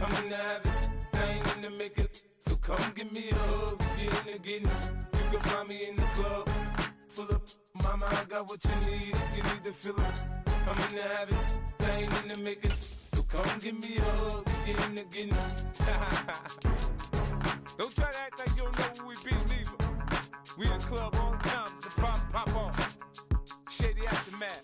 I'm in the habit, I ain't in the making. So come give me a hug, you in the getting. You can find me in the club, full of mama, I got what you need, if you need to fill up. I'm in the habit, I ain't in the making. So come give me a hug, you in the getting. Don't try to act like you don't know who we be, neither. We in the club all the time, so pop on. Shady aftermath.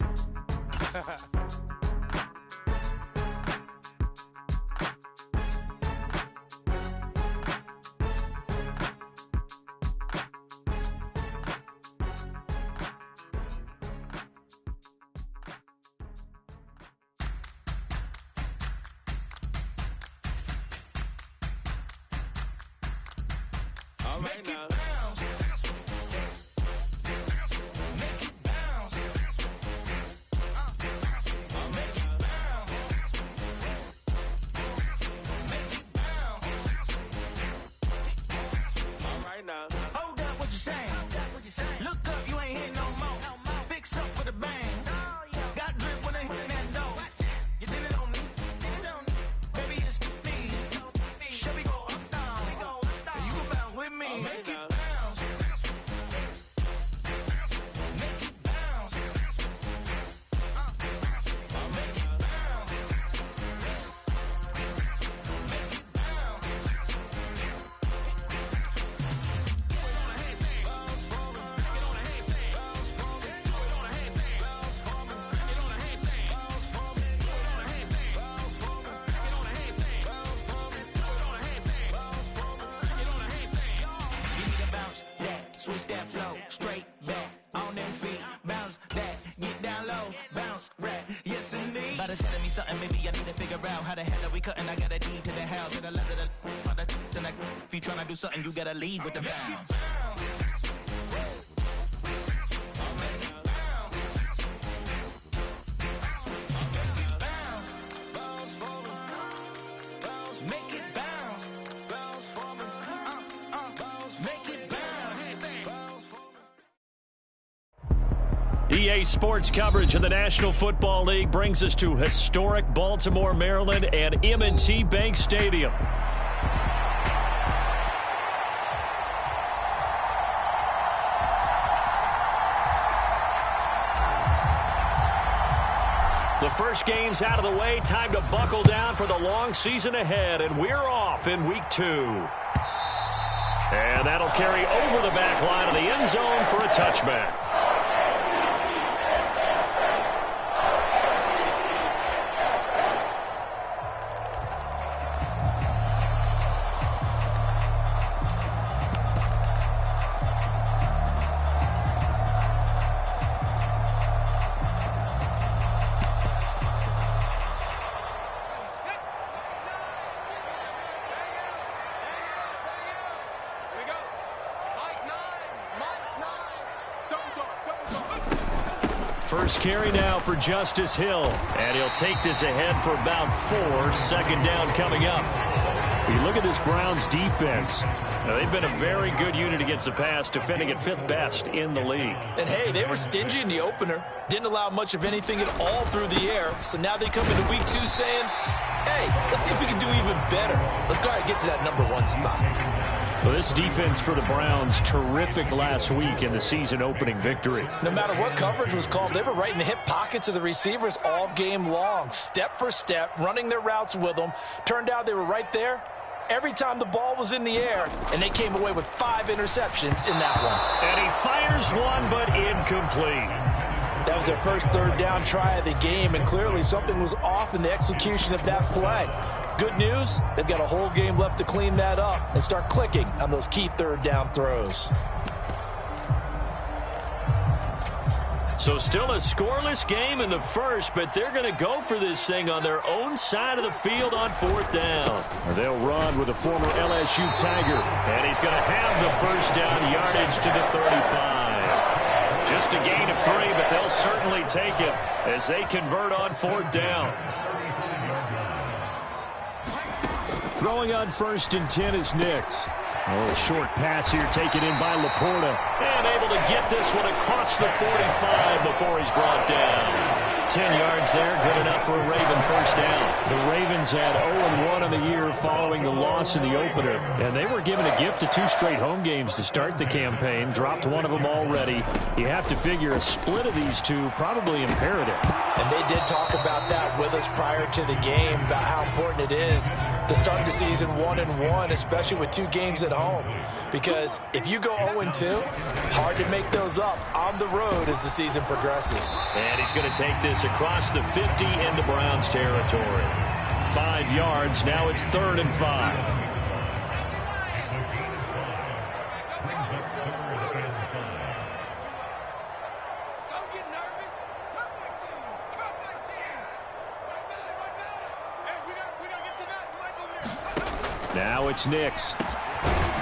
Make it bounce. Make it bounce. Make it bounce. Make it bounce. All right now. Hold up, what you saying? Look up, you ain't hitting no more. Fix up for the bang. Got drip when they hit that door. You did it on me. Baby, it's me. Should we go up, down? You can bounce with me. Make it bounce. Make it bounce. Make it bounce. Make it bounce. You need to bounce that, switch that flow, straight back, on them feet, bounce that, get down low, bounce right, yes indeed. About to telling me something, maybe I need to figure out how the hell are we cutting. I got a deed to the house, and the less of the if you tryna do something, you gotta lead with the bounce. Make it bounce. Make it bounce. EA Sports coverage of the National Football League brings us to historic Baltimore, Maryland, and M&T Bank Stadium. The first game's out of the way. Time to buckle down for the long season ahead, and we're off in week 2. And that'll carry over the back line of the end zone for a touchback. First carry now for Justice Hill, and he'll take this ahead for about 4. Second down coming up. You look at this Browns defense. Now, they've been a very good unit against the pass, defending at 5th best in the league. And, hey, they were stingy in the opener. Didn't allow much of anything at all through the air. So now they come into week 2 saying, hey, let's see if we can do even better. Let's go ahead and get to that number 1 spot. Well, this defense for the Browns, terrific last week in the season-opening victory. No matter what coverage was called, they were right in the hip pockets of the receivers all game long, step for step, running their routes with them. Turned out they were right there every time the ball was in the air, and they came away with 5 interceptions in that one. And he fires one, but incomplete. That was their first third down try of the game, and clearly something was off in the execution of that play. Good news, they've got a whole game left to clean that up and start clicking on those key third down throws. So still a scoreless game in the first, but they're going to go for this thing on their own side of the field on 4th down. They'll run with a former LSU Tiger, and he's going to have the first down yardage to the 35. Just a gain of 3, but they'll certainly take it as they convert on 4th down. Throwing on 1st and 10 is Nix. A little short pass here taken in by Laporta. And able to get this one across the 45 before he's brought down. 10 yards there, good enough for a Raven first down. The Ravens had 0-1 on the year following the loss in the opener, and they were given a gift of 2 straight home games to start the campaign. Dropped one of them already. You have to figure a split of these two probably imperative. And they did talk about that with us prior to the game, about how important it is to start the season 1-1, especially with 2 games at home. Because if you go 0-2, hard to make those up on the road as the season progresses. And he's going to take this across the 50 into Browns territory. 5 yards. Now it's 3rd and 5. Now it's Nix.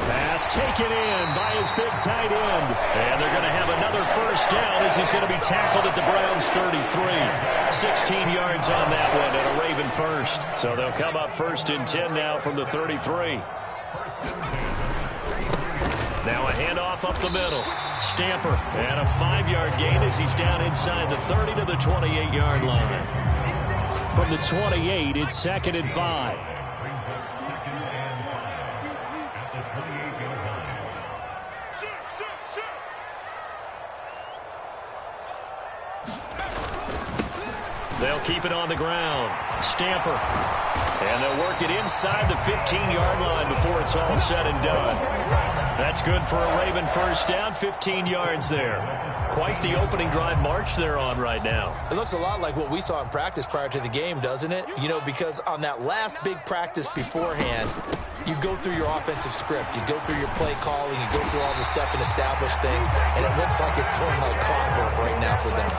Pass taken in by his big tight end. And they're going to have another first down as he's going to be tackled at the Browns 33. 16 yards on that one and a Raven first. So they'll come up 1st and 10 now from the 33. Now a handoff up the middle. Stamper and a 5-yard gain as he's down inside the 30 to the 28-yard line. From the 28, it's 2nd and 5. They'll keep it on the ground. Stamper. And they'll work it inside the 15-yard line before it's all said and done. That's good for a Raven first down, 15 yards there. Quite the opening drive march they're on right now. It looks a lot like what we saw in practice prior to the game, doesn't it? You know, because on that last big practice beforehand, you go through your offensive script. You go through your play calling. You go through all the stuff and establish things. And it looks like it's going like clockwork right now for them.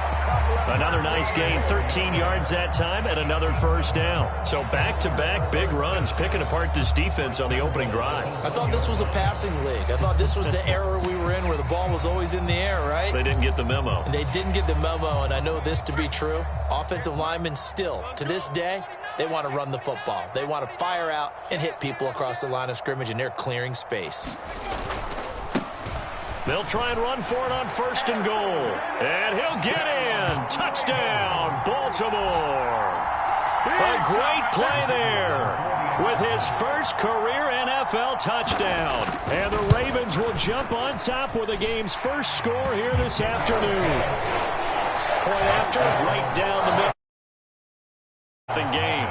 Another nice gain, 13 yards that time, and another first down. So back-to-back big runs, picking apart this defense on the opening drive. I thought this was a passing league. I thought this was the era we were in where the ball was always in the air, right? They didn't get the memo. And they didn't get the memo, and I know this to be true. Offensive linemen still, to this day, they want to run the football. They want to fire out and hit people across the line of scrimmage, and they're clearing space. They'll try and run for it on 1st and goal. And he'll get in. Touchdown, Baltimore. A great play there with his first career NFL touchdown. And the Ravens will jump on top with the game's first score here this afternoon. Point after, right down the middle. Game.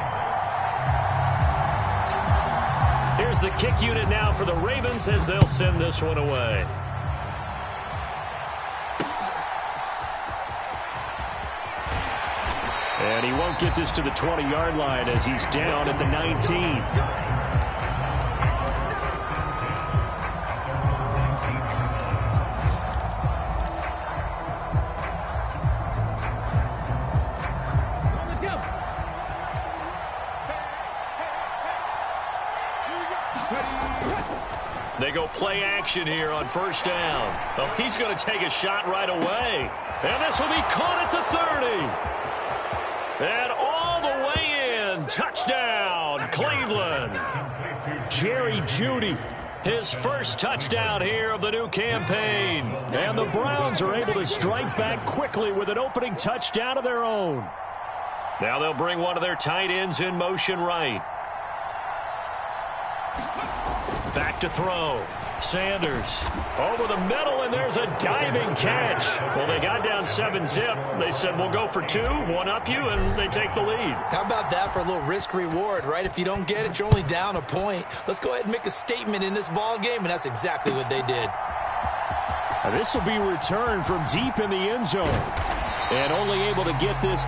Here's the kick unit now for the Ravens as they'll send this one away. And he won't get this to the 20-yard line as he's down at the 19. They go play action here on 1st down. Oh, he's going to take a shot right away. And this will be caught at the 30. And all the way in. Touchdown, Cleveland. Jerry Jeudy, his first touchdown here of the new campaign. And the Browns are able to strike back quickly with an opening touchdown of their own. Now they'll bring one of their tight ends in motion right. Back to throw. Sanders over the middle, and there's a diving catch. Well, they got down 7-zip. They said, we'll go for 2, one up you, and they take the lead. How about that for a little risk-reward, right? If you don't get it, you're only down a point. Let's go ahead and make a statement in this ball game, and that's exactly what they did. This will be returned from deep in the end zone. And only able to get this